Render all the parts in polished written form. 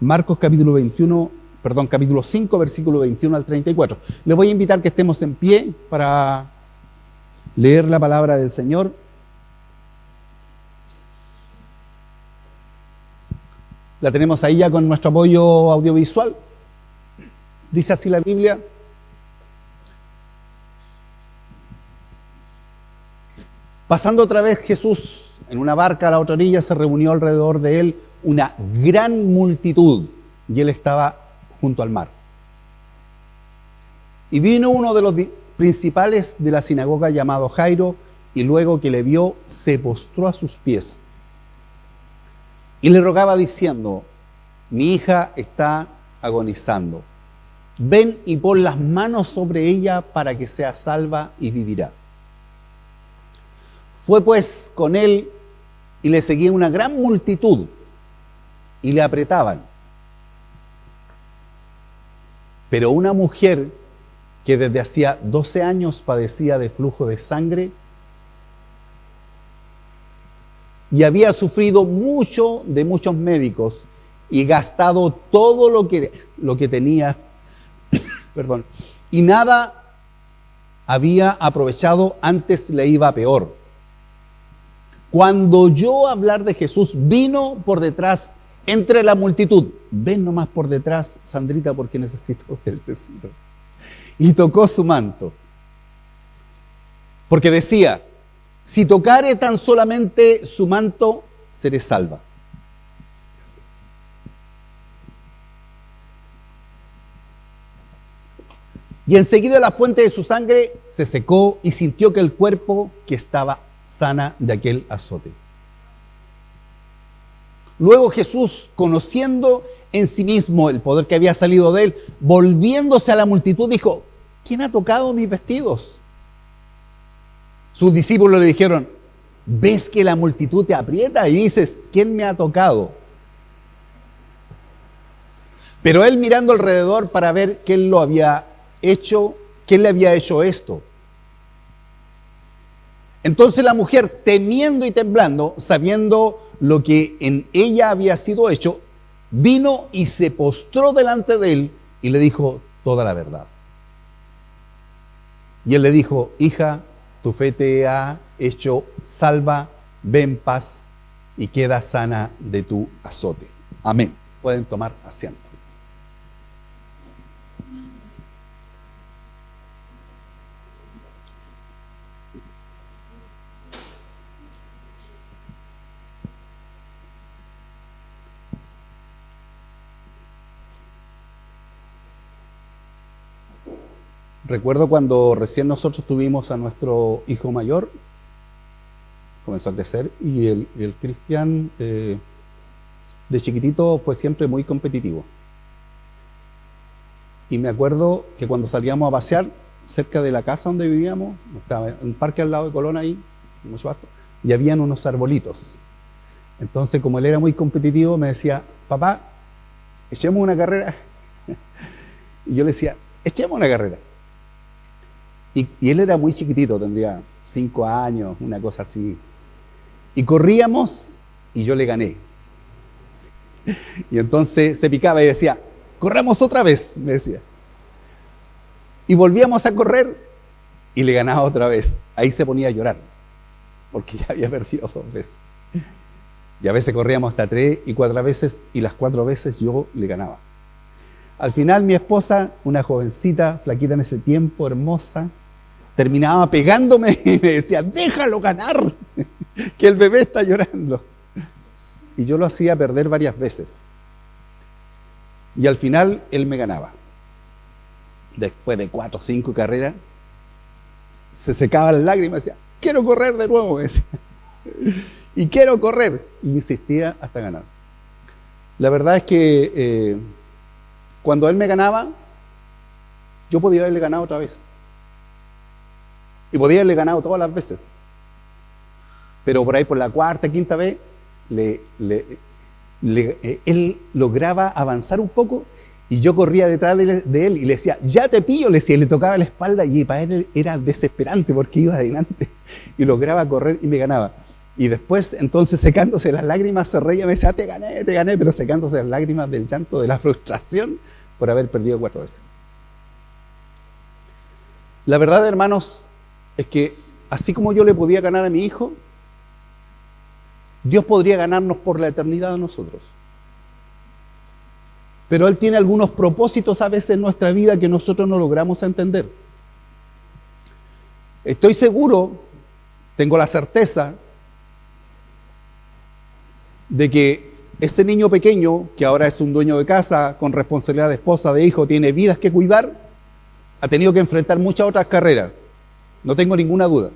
Marcos capítulo 5, versículo 21 al 34. Les voy a invitar que estemos en pie para leer la palabra del Señor. La tenemos ahí ya con nuestro apoyo audiovisual. Dice así la Biblia: pasando otra vez Jesús en una barca a la otra orilla, se reunió alrededor de él una gran multitud, y él estaba junto al mar. Y vino uno de los principales de la sinagoga llamado Jairo, y luego que le vio, se postró a sus pies y le rogaba diciendo: mi hija está agonizando. Ven y pon las manos sobre ella para que sea salva y vivirá. Fue pues con él y le seguía una gran multitud y le apretaban. Pero una mujer que desde hacía 12 años padecía de flujo de sangre y había sufrido mucho de muchos médicos y gastado todo lo que tenía, y nada había aprovechado, antes le iba peor. Cuando oyó hablar de Jesús, vino por detrás entre la multitud. Ven nomás por detrás, Sandrita, porque necesito vertecito. Y tocó su manto. Porque decía: si tocare tan solamente su manto, seré salva. Gracias. Y enseguida la fuente de su sangre se secó y sintió que el cuerpo que estaba sana de aquel azote. Luego Jesús, conociendo en sí mismo el poder que había salido de él, volviéndose a la multitud, dijo: ¿quién ha tocado mis vestidos? Sus discípulos le dijeron: ¿ves que la multitud te aprieta y dices: ¿quién me ha tocado? Pero él, mirando alrededor para ver quién lo había hecho, quién le había hecho esto. Entonces la mujer, temiendo y temblando, sabiendo lo que en ella había sido hecho, vino y se postró delante de él y le dijo toda la verdad. Y él le dijo: hija, tu fe te ha hecho salva, ve en paz y queda sana de tu azote. Amén. Pueden tomar asiento. Recuerdo cuando recién nosotros tuvimos a nuestro hijo mayor, comenzó a crecer, y el Cristian de chiquitito fue siempre muy competitivo. Y me acuerdo que cuando salíamos a pasear cerca de la casa donde vivíamos, estaba un parque al lado de Colón ahí, mucho pasto, y habían unos arbolitos. Entonces, como él era muy competitivo, me decía: papá, echemos una carrera. Y yo le decía: echemos una carrera. Y él era muy chiquitito, tendría 5 años, una cosa así. Y corríamos y yo le gané. Y entonces se picaba y decía: corramos otra vez, me decía. Y volvíamos a correr y le ganaba otra vez. Ahí se ponía a llorar, porque ya había perdido 2 veces. Y a veces corríamos hasta 3 y 4 veces, y las 4 veces yo le ganaba. Al final mi esposa, una jovencita, flaquita en ese tiempo, hermosa, terminaba pegándome y me decía: déjalo ganar, que el bebé está llorando. Y yo lo hacía perder varias veces. Y al final él me ganaba. Después de 4 o 5 carreras, se secaba las lágrimas y decía: quiero correr de nuevo, me decía. Y quiero correr. Y insistía hasta ganar. La verdad es que cuando él me ganaba, yo podía haberle ganado otra vez. Y podía haberle ganado todas las veces. Pero por ahí, por la 4ª, 5ª vez, él lograba avanzar un poco y yo corría detrás de él y le decía: ya te pillo, le decía, y le tocaba la espalda, y para él era desesperante porque iba adelante y lograba correr y me ganaba. Y después, entonces, secándose las lágrimas, se reía y me decía, te gané, pero secándose las lágrimas del llanto, de la frustración por haber perdido 4 veces. La verdad, hermanos, es que así como yo le podía ganar a mi hijo, Dios podría ganarnos por la eternidad a nosotros. Pero Él tiene algunos propósitos a veces en nuestra vida que nosotros no logramos entender. Estoy seguro, tengo la certeza, de que ese niño pequeño, que ahora es un dueño de casa, con responsabilidad de esposa, de hijo, tiene vidas que cuidar, ha tenido que enfrentar muchas otras carreras. No tengo ninguna duda.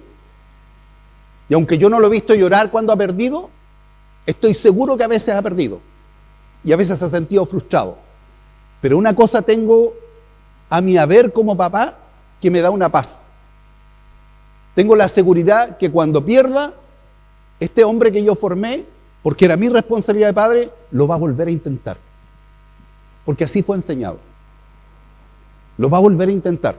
Y aunque yo no lo he visto llorar cuando ha perdido, estoy seguro que a veces ha perdido. Y a veces se ha sentido frustrado. Pero una cosa tengo a mi haber como papá que me da una paz. Tengo la seguridad que cuando pierda, este hombre que yo formé, porque era mi responsabilidad de padre, lo va a volver a intentar. Porque así fue enseñado. Lo va a volver a intentar.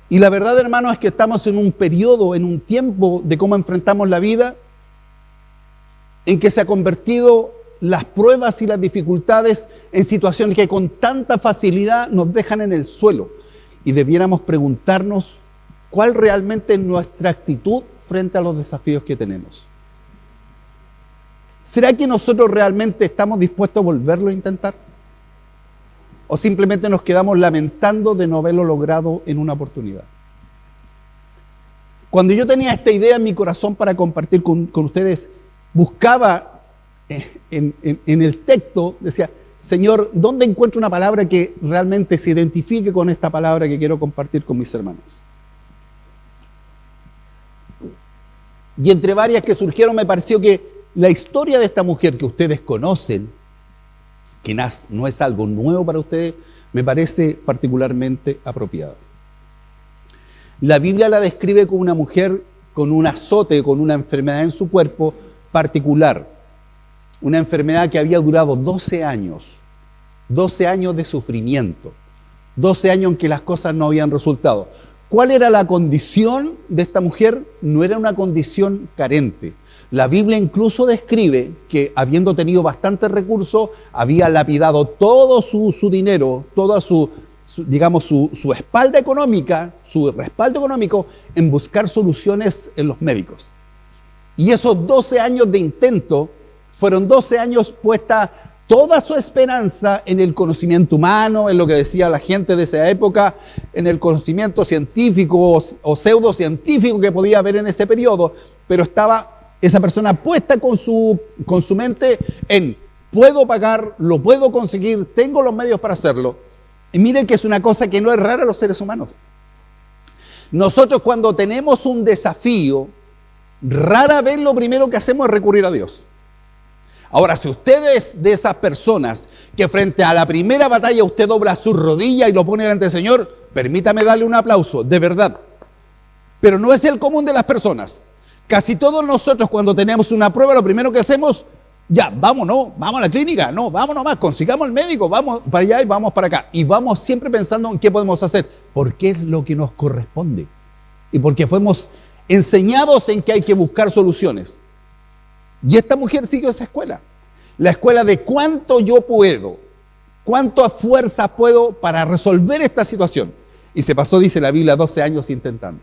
Y la verdad, hermano, es que estamos en un periodo, en un tiempo de cómo enfrentamos la vida, en que se ha convertido las pruebas y las dificultades en situaciones que con tanta facilidad nos dejan en el suelo. Y debiéramos preguntarnos cuál realmente es nuestra actitud frente a los desafíos que tenemos. ¿Será que nosotros realmente estamos dispuestos a volverlo a intentar? ¿O simplemente nos quedamos lamentando de no haberlo logrado en una oportunidad? Cuando yo tenía esta idea en mi corazón para compartir con ustedes, buscaba en el texto, decía, Señor, ¿dónde encuentro una palabra que realmente se identifique con esta palabra que quiero compartir con mis hermanos? Y entre varias que surgieron me pareció que la historia de esta mujer que ustedes conocen, que no es algo nuevo para ustedes, me parece particularmente apropiada. La Biblia la describe como una mujer con un azote, con una enfermedad en su cuerpo particular. Una enfermedad que había durado 12 años. 12 años de sufrimiento. 12 años en que las cosas no habían resultado. ¿Cuál era la condición de esta mujer? No era una condición carente. La Biblia incluso describe que, habiendo tenido bastantes recursos, había lapidado todo su dinero, toda su espalda económica, su respaldo económico, en buscar soluciones en los médicos. Y esos 12 años de intento fueron 12 años puesta toda su esperanza en el conocimiento humano, en lo que decía la gente de esa época, en el conocimiento científico o pseudocientífico que podía haber en ese periodo, pero estaba esa persona puesta con su mente en puedo pagar, lo puedo conseguir, tengo los medios para hacerlo. Y miren que es una cosa que no es rara a los seres humanos. Nosotros cuando tenemos un desafío, rara vez lo primero que hacemos es recurrir a Dios. Ahora, si usted es de esas personas que frente a la primera batalla usted dobla su rodilla y lo pone delante del Señor, permítame darle un aplauso, de verdad. Pero no es el común de las personas. Casi todos nosotros cuando tenemos una prueba, lo primero que hacemos, ya, vamos a la clínica, no, vamos nomás, consigamos el médico, vamos para allá y vamos para acá. Y vamos siempre pensando en qué podemos hacer, porque es lo que nos corresponde. Y porque fuimos enseñados en que hay que buscar soluciones. Y esta mujer siguió esa escuela. La escuela de cuánto yo puedo, cuántas fuerzas puedo para resolver esta situación. Y se pasó, dice la Biblia, 12 años intentando.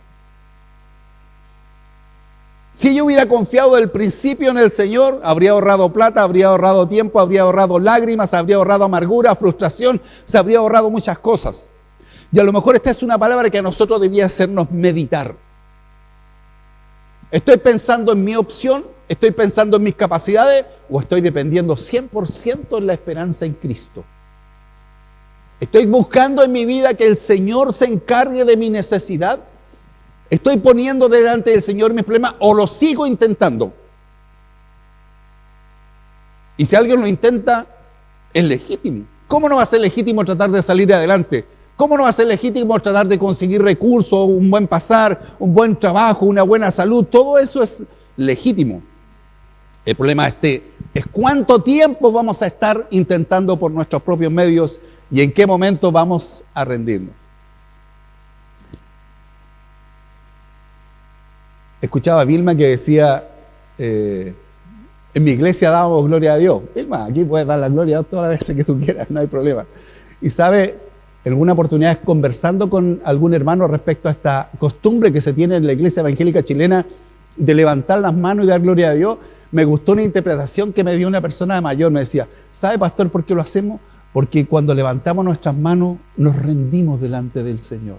Si ella hubiera confiado del principio en el Señor, habría ahorrado plata, habría ahorrado tiempo, habría ahorrado lágrimas, habría ahorrado amargura, frustración, se habría ahorrado muchas cosas. Y a lo mejor esta es una palabra que a nosotros debía hacernos meditar. ¿Estoy pensando en mi opción? ¿Estoy pensando en mis capacidades? ¿O estoy dependiendo 100% en la esperanza en Cristo? ¿Estoy buscando en mi vida que el Señor se encargue de mi necesidad? ¿Estoy poniendo delante del Señor mis problemas o lo sigo intentando? Y si alguien lo intenta, es legítimo. ¿Cómo no va a ser legítimo tratar de salir adelante? ¿Cómo no va a ser legítimo tratar de conseguir recursos, un buen pasar, un buen trabajo, una buena salud? Todo eso es legítimo. El problema es cuánto tiempo vamos a estar intentando por nuestros propios medios y en qué momento vamos a rendirnos. Escuchaba a Vilma que decía, en mi iglesia damos gloria a Dios. Vilma, aquí puedes dar la gloria a Dios todas las veces que tú quieras, no hay problema. Y sabe, en alguna oportunidad conversando con algún hermano respecto a esta costumbre que se tiene en la iglesia evangélica chilena de levantar las manos y dar gloria a Dios, me gustó una interpretación que me dio una persona mayor. Me decía, ¿sabe, pastor, por qué lo hacemos? Porque cuando levantamos nuestras manos nos rendimos delante del Señor.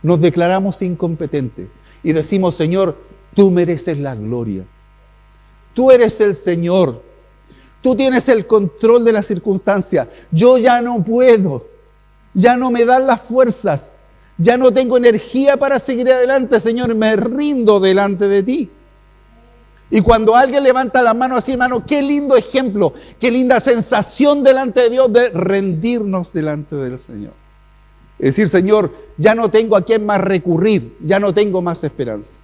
Nos declaramos incompetentes y decimos, Señor, tú mereces la gloria. Tú eres el Señor. Tú tienes el control de las circunstancias. Yo ya no puedo. Ya no me dan las fuerzas. Ya no tengo energía para seguir adelante, Señor. Me rindo delante de ti. Y cuando alguien levanta la mano así, hermano, qué lindo ejemplo, qué linda sensación delante de Dios de rendirnos delante del Señor. Es decir, Señor, ya no tengo a quién más recurrir, ya no tengo más esperanza.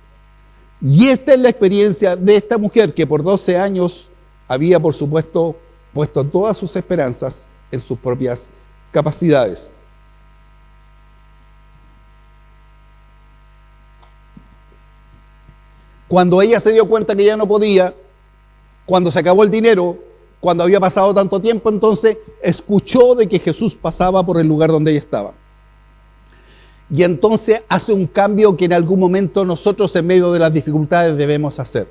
Y esta es la experiencia de esta mujer que por 12 años había, por supuesto, puesto todas sus esperanzas en sus propias capacidades. Cuando ella se dio cuenta que ya no podía, cuando se acabó el dinero, cuando había pasado tanto tiempo, entonces escuchó de que Jesús pasaba por el lugar donde ella estaba. Y entonces hace un cambio que en algún momento nosotros en medio de las dificultades debemos hacer.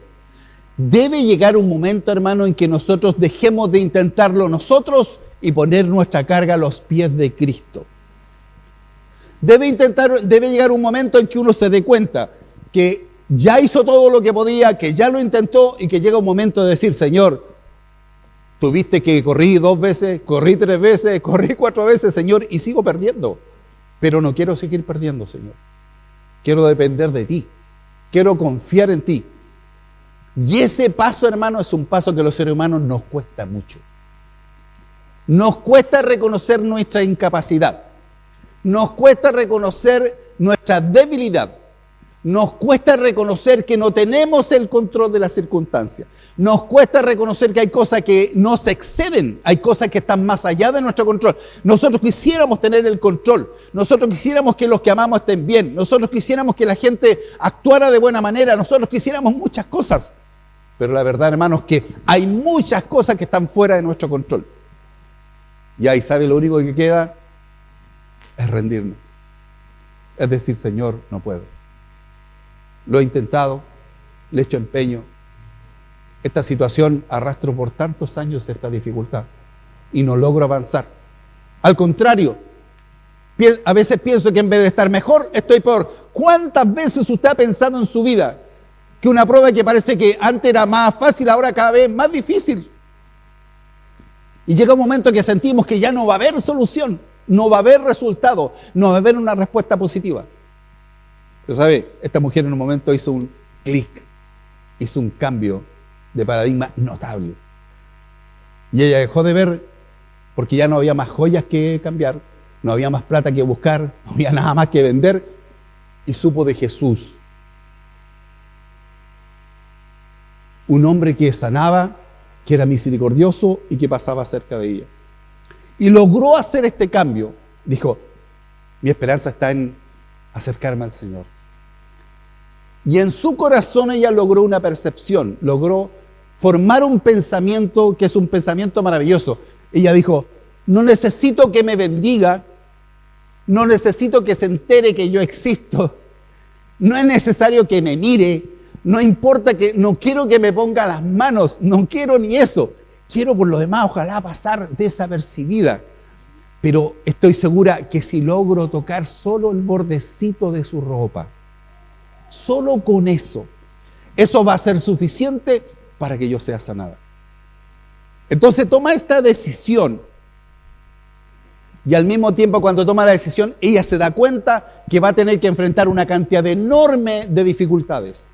Debe llegar un momento, hermano, en que nosotros dejemos de intentarlo nosotros y poner nuestra carga a los pies de Cristo. Debe llegar un momento en que uno se dé cuenta que ya hizo todo lo que podía, que ya lo intentó y que llega un momento de decir, Señor, tuviste que corrí 2 veces, corrí 3 veces, corrí 4 veces, Señor, y sigo perdiendo. Pero no quiero seguir perdiendo, Señor. Quiero depender de ti. Quiero confiar en ti. Y ese paso, hermano, es un paso que a los seres humanos nos cuesta mucho. Nos cuesta reconocer nuestra incapacidad. Nos cuesta reconocer nuestra debilidad. Nos cuesta reconocer que no tenemos el control de las circunstancias. Nos cuesta reconocer que hay cosas que nos exceden, hay cosas que están más allá de nuestro control. Nosotros quisiéramos tener el control, nosotros quisiéramos que los que amamos estén bien, nosotros quisiéramos que la gente actuara de buena manera, nosotros quisiéramos muchas cosas. Pero la verdad, hermanos, es que hay muchas cosas que están fuera de nuestro control. Y ahí, ¿sabe? Lo único que queda es rendirnos. Es decir, Señor, no puedo. Lo he intentado, le he hecho empeño. Esta situación arrastro por tantos años esta dificultad y no logro avanzar. Al contrario, a veces pienso que en vez de estar mejor, estoy peor. ¿Cuántas veces usted ha pensado en su vida que una prueba que parece que antes era más fácil, ahora cada vez más difícil? Y llega un momento que sentimos que ya no va a haber solución, no va a haber resultado, no va a haber una respuesta positiva. Pero sabe, esta mujer en un momento hizo un clic, hizo un cambio de paradigma notable. Y ella dejó de ver, porque ya no había más joyas que cambiar, no había más plata que buscar, no había nada más que vender, y supo de Jesús. Un hombre que sanaba, que era misericordioso y que pasaba cerca de ella. Y logró hacer este cambio. Dijo, mi esperanza está en acercarme al Señor. Y en su corazón ella logró una percepción, logró formar un pensamiento que es un pensamiento maravilloso. Ella dijo, no necesito que me bendiga, no necesito que se entere que yo existo, no es necesario que me mire, no importa que, no quiero que me ponga las manos, no quiero ni eso. Quiero por lo demás, ojalá pasar desapercibida. Pero estoy segura que si logro tocar solo el bordecito de su ropa, solo con eso va a ser suficiente para que yo sea sanada. Entonces toma esta decisión. Y al mismo tiempo, cuando toma la decisión, ella se da cuenta que va a tener que enfrentar una cantidad enorme de dificultades.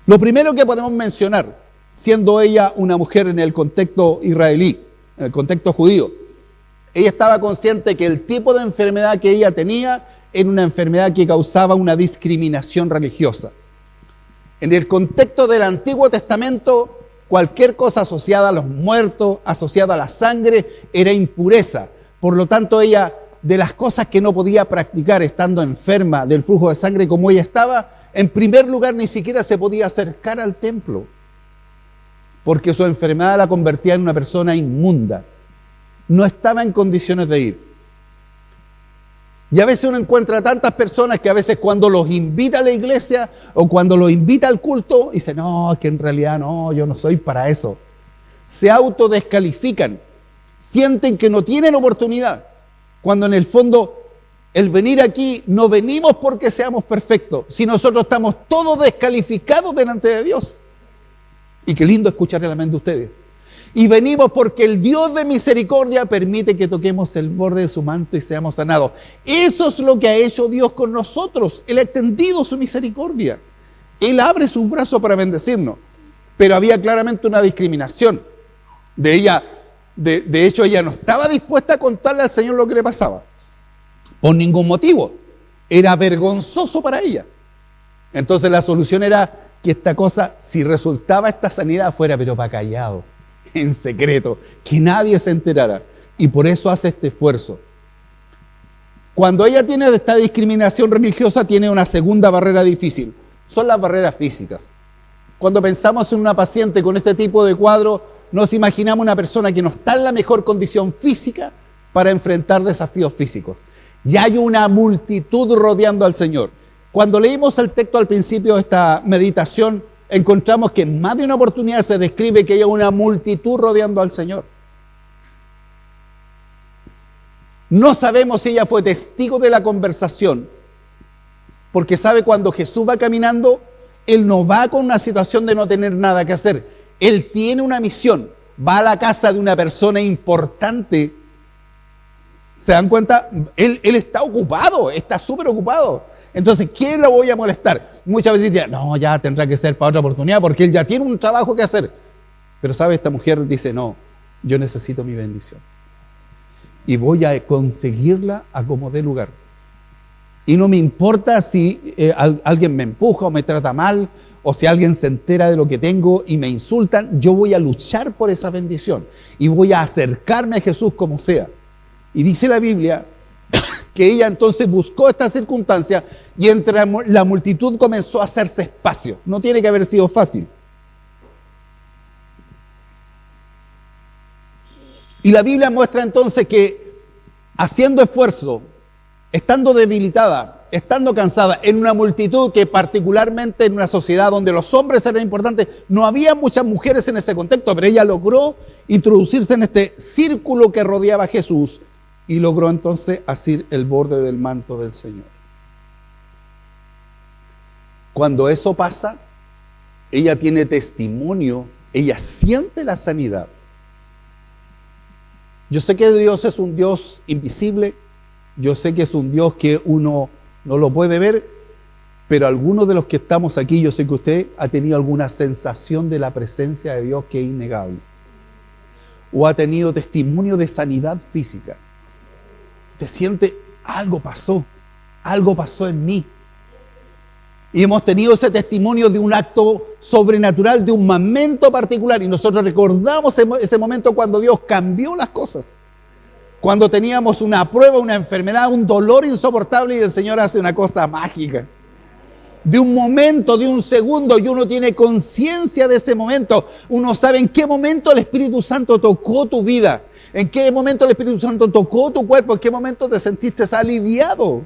Lo primero que podemos mencionar, siendo ella una mujer en el contexto israelí, en el contexto judío, ella estaba consciente que el tipo de enfermedad que ella tenía era una enfermedad que causaba una discriminación religiosa. En el contexto del Antiguo Testamento, cualquier cosa asociada a los muertos, asociada a la sangre, era impureza. Por lo tanto, ella de las cosas que no podía practicar estando enferma del flujo de sangre como ella estaba, en primer lugar ni siquiera se podía acercar al templo, porque su enfermedad la convertía en una persona inmunda. No estaba en condiciones de ir. Y a veces uno encuentra tantas personas que a veces cuando los invita a la iglesia o cuando los invita al culto, dice, no, que en realidad no, yo no soy para eso. Se autodescalifican, sienten que no tienen oportunidad, cuando en el fondo el venir aquí no venimos porque seamos perfectos, si nosotros estamos todos descalificados delante de Dios. Y qué lindo escuchar el amén de ustedes. Y venimos porque el Dios de misericordia permite que toquemos el borde de su manto y seamos sanados. Eso es lo que ha hecho Dios con nosotros. Él ha extendido su misericordia. Él abre sus brazos para bendecirnos. Pero había claramente una discriminación. De hecho, ella no estaba dispuesta a contarle al Señor lo que le pasaba. Por ningún motivo. Era vergonzoso para ella. Entonces la solución era que esta cosa, si resultaba esta sanidad, fuera pero para callado, en secreto, que nadie se enterara. Y por eso hace este esfuerzo. Cuando ella tiene esta discriminación religiosa, tiene una segunda barrera difícil. Son las barreras físicas. Cuando pensamos en una paciente con este tipo de cuadro, nos imaginamos una persona que no está en la mejor condición física para enfrentar desafíos físicos. Y hay una multitud rodeando al Señor. Cuando leímos el texto al principio de esta meditación, encontramos que en más de una oportunidad se describe que hay una multitud rodeando al Señor. No sabemos si ella fue testigo de la conversación, porque sabe cuando Jesús va caminando, Él no va con una situación de no tener nada que hacer. Él tiene una misión, va a la casa de una persona importante. ¿Se dan cuenta? Él está ocupado, está súper ocupado. Entonces, ¿quién lo voy a molestar? Muchas veces dicen, no, ya tendrá que ser para otra oportunidad porque él ya tiene un trabajo que hacer. Pero ¿sabe? Esta mujer dice, no, yo necesito mi bendición. Y voy a conseguirla a como dé lugar. Y no me importa si alguien me empuja o me trata mal, o si alguien se entera de lo que tengo y me insultan, yo voy a luchar por esa bendición. Y voy a acercarme a Jesús como sea. Y dice la Biblia que ella entonces buscó esta circunstancia y entre la multitud comenzó a hacerse espacio. No tiene que haber sido fácil. Y la Biblia muestra entonces que haciendo esfuerzo, estando debilitada, estando cansada, en una multitud que particularmente en una sociedad donde los hombres eran importantes, no había muchas mujeres en ese contexto, pero ella logró introducirse en este círculo que rodeaba a Jesús y logró entonces asir el borde del manto del Señor. Cuando eso pasa, ella tiene testimonio, ella siente la sanidad. Yo sé que Dios es un Dios invisible, yo sé que es un Dios que uno no lo puede ver, pero algunos de los que estamos aquí, yo sé que usted ha tenido alguna sensación de la presencia de Dios que es innegable. O ha tenido testimonio de sanidad física. Te siente, algo pasó en mí. Y hemos tenido ese testimonio de un acto sobrenatural, de un momento particular. Y nosotros recordamos ese momento cuando Dios cambió las cosas. Cuando teníamos una prueba, una enfermedad, un dolor insoportable y el Señor hace una cosa mágica. De un momento, de un segundo, y uno tiene conciencia de ese momento. Uno sabe en qué momento el Espíritu Santo tocó tu vida. En qué momento el Espíritu Santo tocó tu cuerpo. En qué momento te sentiste aliviado.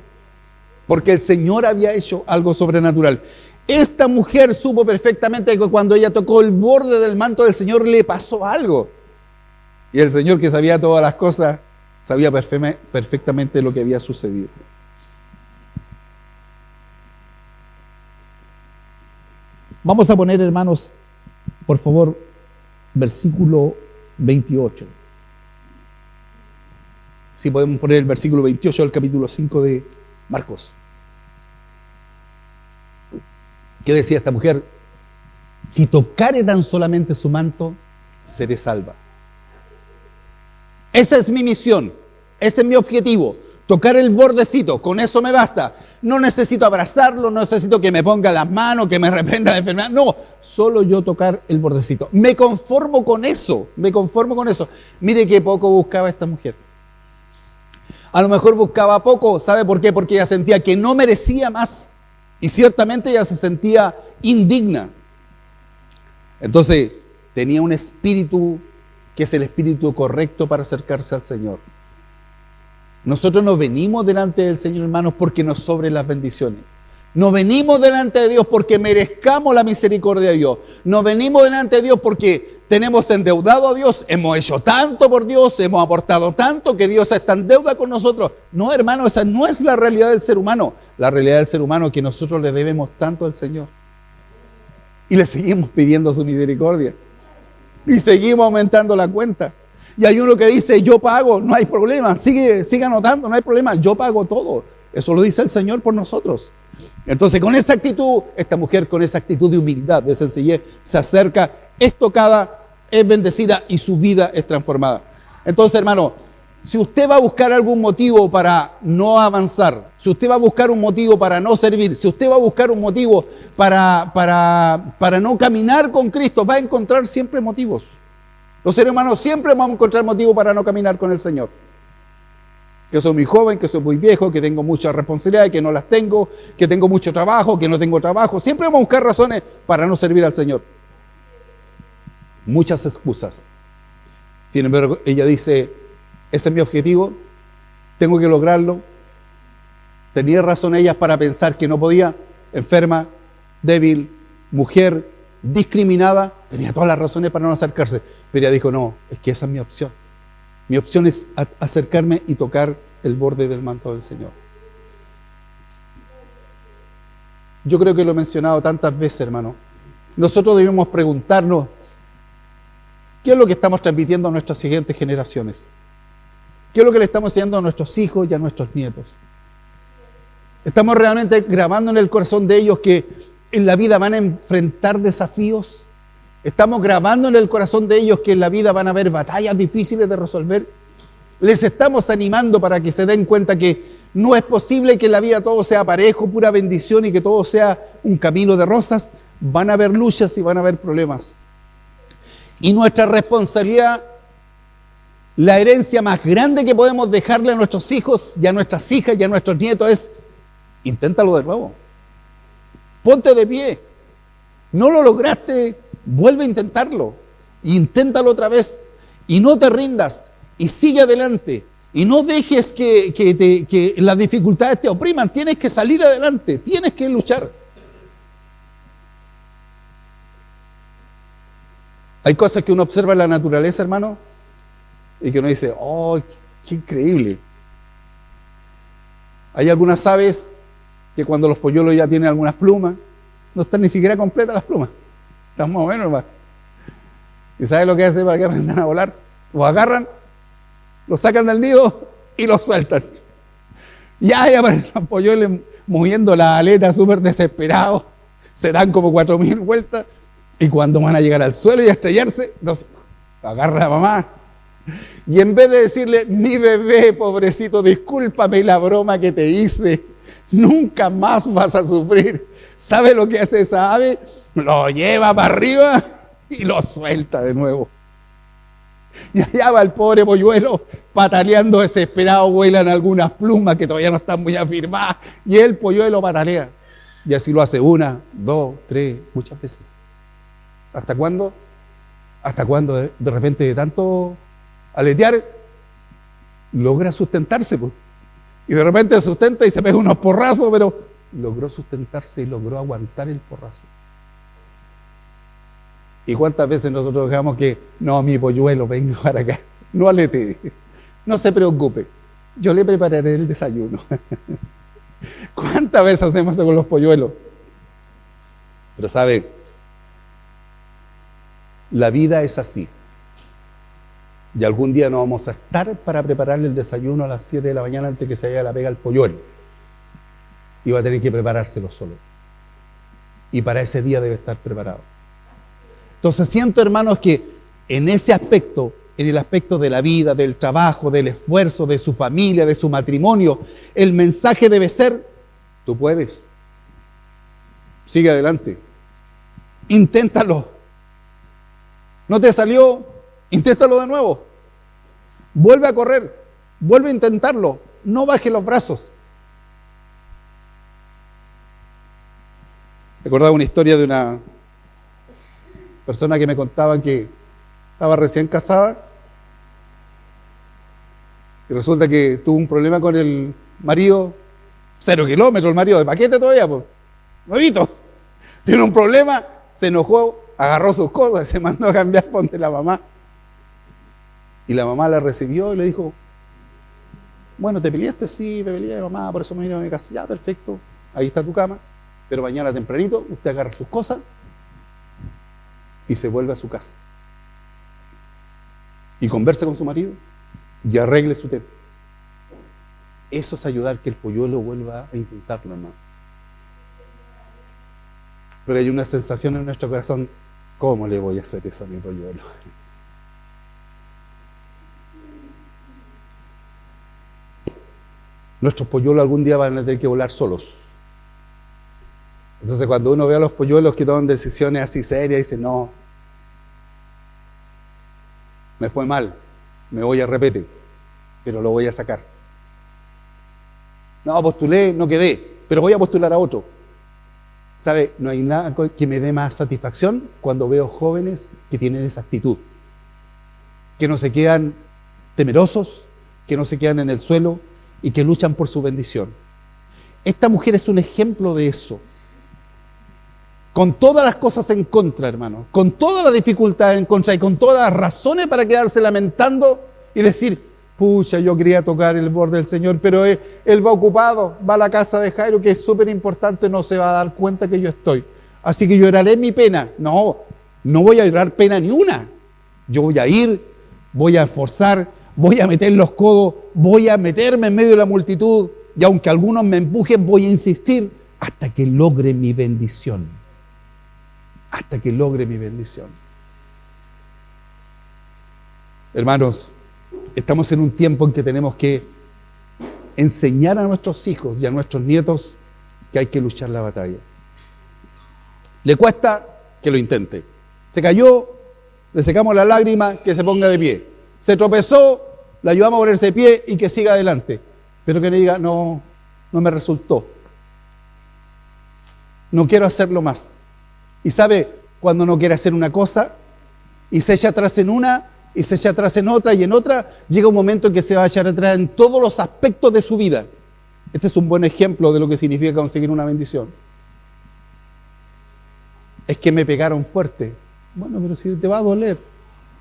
Porque el Señor había hecho algo sobrenatural. Esta mujer supo perfectamente que cuando ella tocó el borde del manto del Señor le pasó algo. Y el Señor, que sabía todas las cosas, sabía perfectamente lo que había sucedido. Vamos a poner, hermanos, por favor, versículo 28. Si podemos poner el versículo 28 del capítulo 5 de Marcos. ¿Qué decía esta mujer? Si tocare tan solamente su manto, seré salva. Esa es mi misión, ese es mi objetivo, tocar el bordecito, con eso me basta. No necesito abrazarlo, no necesito que me ponga las manos, que me reprenda la enfermedad. No, solo yo tocar el bordecito. Me conformo con eso, me conformo con eso. Mire qué poco buscaba esta mujer. A lo mejor buscaba poco. ¿Sabe por qué? Porque ella sentía que no merecía más. Y ciertamente ella se sentía indigna. Entonces, tenía un espíritu que es el espíritu correcto para acercarse al Señor. Nosotros no venimos delante del Señor, hermanos, porque nos sobren las bendiciones. No venimos delante de Dios porque merezcamos la misericordia de Dios. No venimos delante de Dios porque tenemos endeudado a Dios. Hemos hecho tanto por Dios, hemos aportado tanto que Dios está en deuda con nosotros. No, hermano, esa no es la realidad del ser humano. La realidad del ser humano es que nosotros le debemos tanto al Señor. Y le seguimos pidiendo su misericordia. Y seguimos aumentando la cuenta. Y hay uno que dice, yo pago, no hay problema. Sigue anotando, no hay problema. Yo pago todo. Eso lo dice el Señor por nosotros. Entonces, con esa actitud, esta mujer con esa actitud de humildad, de sencillez, se acerca, es tocada, es bendecida y su vida es transformada. Entonces, hermano, si usted va a buscar algún motivo para no avanzar, si usted va a buscar un motivo para no servir, si usted va a buscar un motivo para no caminar con Cristo, va a encontrar siempre motivos. Los seres humanos siempre vamos a encontrar motivos para no caminar con el Señor. Que soy muy joven, que soy muy viejo, que tengo muchas responsabilidades, que no las tengo, que tengo mucho trabajo, que no tengo trabajo. Siempre vamos a buscar razones para no servir al Señor. Muchas excusas. Sin embargo, ella dice, ese es mi objetivo, tengo que lograrlo. Tenía razón ellas para pensar que no podía, enferma, débil, mujer, discriminada, tenía todas las razones para no acercarse. Pero ella dijo, no, es que esa es mi opción. Mi opción es acercarme y tocar el borde del manto del Señor. Yo creo que lo he mencionado tantas veces, hermano. Nosotros debemos preguntarnos, ¿qué es lo que estamos transmitiendo a nuestras siguientes generaciones? ¿Qué es lo que le estamos enseñando a nuestros hijos y a nuestros nietos? ¿Estamos realmente grabando en el corazón de ellos que en la vida van a enfrentar desafíos? ¿Estamos grabando en el corazón de ellos que en la vida van a haber batallas difíciles de resolver? ¿Les estamos animando para que se den cuenta que no es posible que en la vida todo sea parejo, pura bendición y que todo sea un camino de rosas? Van a haber luchas y van a haber problemas. Y nuestra responsabilidad, la herencia más grande que podemos dejarle a nuestros hijos y a nuestras hijas y a nuestros nietos es, inténtalo de nuevo. Ponte de pie. No lo lograste, vuelve a intentarlo. Inténtalo otra vez. Y no te rindas. Y sigue adelante. Y no dejes que las dificultades te opriman. Tienes que salir adelante. Tienes que luchar. Hay cosas que uno observa en la naturaleza, hermano, y que uno dice, ¡oh, qué increíble! Hay algunas aves que cuando los polluelos ya tienen algunas plumas, no están ni siquiera completas las plumas. Están más o menos, hermano. ¿Y sabes lo que hace para que aprendan a volar? Los agarran, los sacan del nido y los sueltan. Y ahí aparecen los polluelos moviendo la aleta súper desesperados. Se dan como 4000 vueltas. Y cuando van a llegar al suelo y a estrellarse, entonces agarra a la mamá. Y en vez de decirle, mi bebé, pobrecito, discúlpame la broma que te hice, nunca más vas a sufrir. ¿Sabe lo que hace esa ave? Lo lleva para arriba y lo suelta de nuevo. Y allá va el pobre polluelo pataleando desesperado, vuelan algunas plumas que todavía no están muy afirmadas, y el polluelo patalea. Y así lo hace 1, 2, 3, muchas veces. ¿Hasta cuándo? ¿Hasta cuándo de repente de tanto aletear logra sustentarse? Pues? Y de repente se sustenta y se pega unos porrazos, pero logró sustentarse y logró aguantar el porrazo. ¿Y cuántas veces nosotros dejamos que, no, mi polluelo, venga para acá, no aletee, no se preocupe, yo le prepararé el desayuno? ¿Cuántas veces hacemos eso con los polluelos? Pero sabe, la vida es así. Y algún día no vamos a estar para prepararle el desayuno a las 7 de la mañana antes que se vaya a la pega el polluelo. Y va a tener que preparárselo solo. Y para ese día debe estar preparado. Entonces siento, hermanos, que en ese aspecto, en el aspecto de la vida, del trabajo, del esfuerzo, de su familia, de su matrimonio, el mensaje debe ser, tú puedes. Sigue adelante. Inténtalo. ¿No te salió? Inténtalo de nuevo. Vuelve a correr. Vuelve a intentarlo. no baje los brazos. Recordaba una historia de una persona que me contaban que estaba recién casada y resulta que tuvo un problema con el marido, 0 kilómetros el marido, de paquete todavía, pues, nuevito. Tiene un problema, se enojó, agarró sus cosas y se mandó a cambiar por donde la mamá. Y la mamá la recibió y le dijo, bueno, ¿te peleaste? Sí, me peleé, mamá, por eso me vine a mi casa. Ya, perfecto, ahí está tu cama, pero mañana tempranito usted agarra sus cosas y se vuelve a su casa. Y converse con su marido y arregle su tema. Eso es ayudar que el polluelo vuelva a intentarlo, hermano. Pero hay una sensación en nuestro corazón, ¿cómo le voy a hacer eso a mi polluelo? Nuestros polluelos algún día van a tener que volar solos. Entonces cuando uno ve a los polluelos que toman decisiones así serias, dice, no, me fue mal, me voy a repetir, pero lo voy a sacar. No, postulé, no quedé, pero voy a postular a otro. ¿Sabe? No hay nada que me dé más satisfacción cuando veo jóvenes que tienen esa actitud, que no se quedan temerosos, que no se quedan en el suelo y que luchan por su bendición. Esta mujer es un ejemplo de eso. Con todas las cosas en contra, hermano, con todas las dificultades en contra y con todas las razones para quedarse lamentando y decir, pucha, yo quería tocar el borde del Señor, pero él va ocupado, va a la casa de Jairo, que es súper importante, no se va a dar cuenta que yo estoy. Así que lloraré mi pena. No, no voy a llorar pena ni una. Yo voy a ir, voy a esforzar, voy a meter los codos, voy a meterme en medio de la multitud, y aunque algunos me empujen, voy a insistir hasta que logre mi bendición. Hasta que logre mi bendición. Hermanos, estamos en un tiempo en que tenemos que enseñar a nuestros hijos y a nuestros nietos que hay que luchar la batalla. Le cuesta, que lo intente. Se cayó, le secamos la lágrima, que se ponga de pie. Se tropezó, le ayudamos a ponerse de pie y que siga adelante. Pero que le diga, no me resultó. No quiero hacerlo más. Y sabe, cuando no quiere hacer una cosa y se echa atrás en una y se echa atrás en otra y en otra, llega un momento en que se va a echar atrás en todos los aspectos de su vida. Este es un buen ejemplo de lo que significa conseguir una bendición. Es que me pegaron fuerte. Bueno, pero si te va a doler.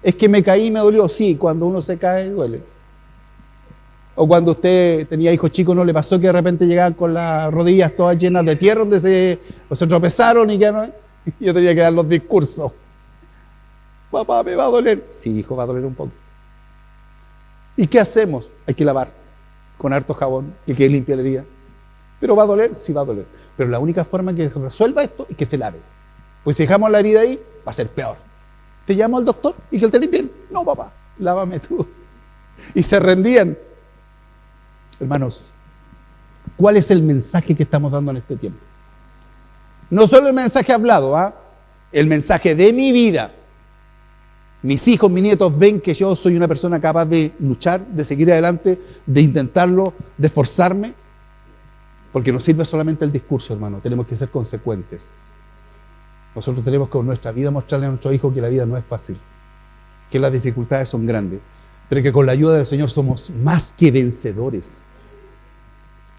Es que me caí y me dolió. Sí, cuando uno se cae, duele. O cuando usted tenía hijos chicos, ¿no le pasó que de repente llegaban con las rodillas todas llenas de tierra donde se tropezaron y yo tenía que dar los discursos? Papá, ¿me va a doler? Sí, hijo, va a doler un poco. ¿Y qué hacemos? Hay que lavar con harto jabón, que quede limpia la herida. ¿Pero va a doler? Sí, va a doler. Pero la única forma que se resuelva esto es que se lave. Pues si dejamos la herida ahí, va a ser peor. ¿Te llamo al doctor y que él te limpie? No, papá, lávame tú. Y se rendían. Hermanos, ¿cuál es el mensaje que estamos dando en este tiempo? No solo el mensaje hablado, el mensaje de mi vida. Mis hijos, mis nietos ven que yo soy una persona capaz de luchar, de seguir adelante, de intentarlo, de esforzarme. Porque no sirve solamente el discurso, hermano. Tenemos que ser consecuentes. Nosotros tenemos que con nuestra vida mostrarle a nuestros hijos que la vida no es fácil, que las dificultades son grandes, pero que con la ayuda del Señor somos más que vencedores.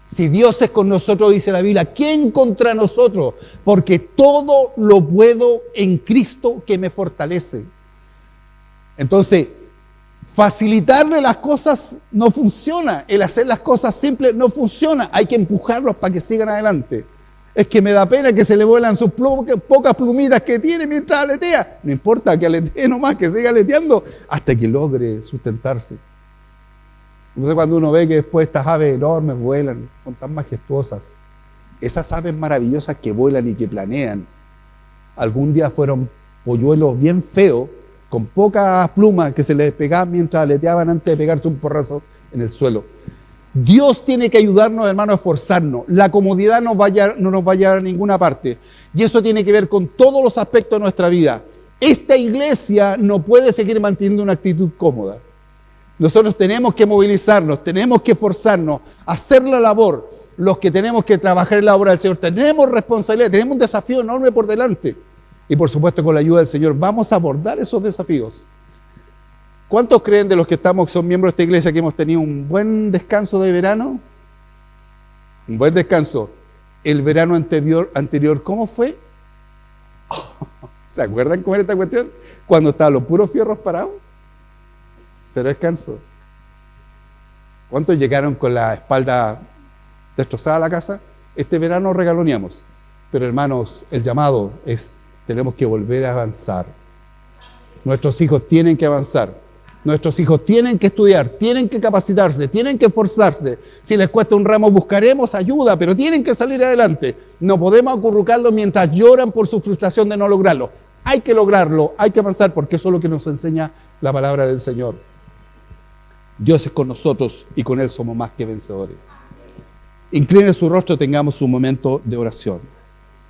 Si Dios es con nosotros, dice la Biblia, ¿quién contra nosotros? Porque todo lo puedo en Cristo que me fortalece. Entonces, facilitarle las cosas no funciona. El hacer las cosas simples no funciona. Hay que empujarlos para que sigan adelante. Es que me da pena que se le vuelan sus pocas plumitas que tiene mientras aletea. No importa, que aletee nomás, que siga aleteando hasta que logre sustentarse. Entonces cuando uno ve que después estas aves enormes vuelan, son tan majestuosas, esas aves maravillosas que vuelan y que planean, algún día fueron polluelos bien feos, con pocas plumas que se les pegaban mientras aleteaban antes de pegarse un porrazo en el suelo. Dios tiene que ayudarnos, hermanos, a esforzarnos. La comodidad no nos va a llevar a ninguna parte. Y eso tiene que ver con todos los aspectos de nuestra vida. Esta iglesia no puede seguir manteniendo una actitud cómoda. Nosotros tenemos que movilizarnos, tenemos que esforzarnos, hacer la labor. Los que tenemos que trabajar en la obra del Señor, tenemos responsabilidad, tenemos un desafío enorme por delante. Y por supuesto, con la ayuda del Señor, vamos a abordar esos desafíos. ¿Cuántos creen de los que son miembros de esta iglesia que hemos tenido un buen descanso de verano? Un buen descanso. El verano anterior, ¿cómo fue? ¿Se acuerdan cómo era esta cuestión? Cuando estaban los puros fierros parados. ¿Será descanso? ¿Cuántos llegaron con la espalda destrozada a la casa? Este verano regaloneamos. Pero hermanos, el llamado es, tenemos que volver a avanzar. Nuestros hijos tienen que avanzar. Nuestros hijos tienen que estudiar, tienen que capacitarse, tienen que esforzarse. Si les cuesta un ramo, buscaremos ayuda, pero tienen que salir adelante. No podemos acurrucarlos mientras lloran por su frustración de no lograrlo. Hay que lograrlo, hay que avanzar, porque eso es lo que nos enseña la palabra del Señor. Dios es con nosotros y con Él somos más que vencedores. Incline su rostro, tengamos un momento de oración.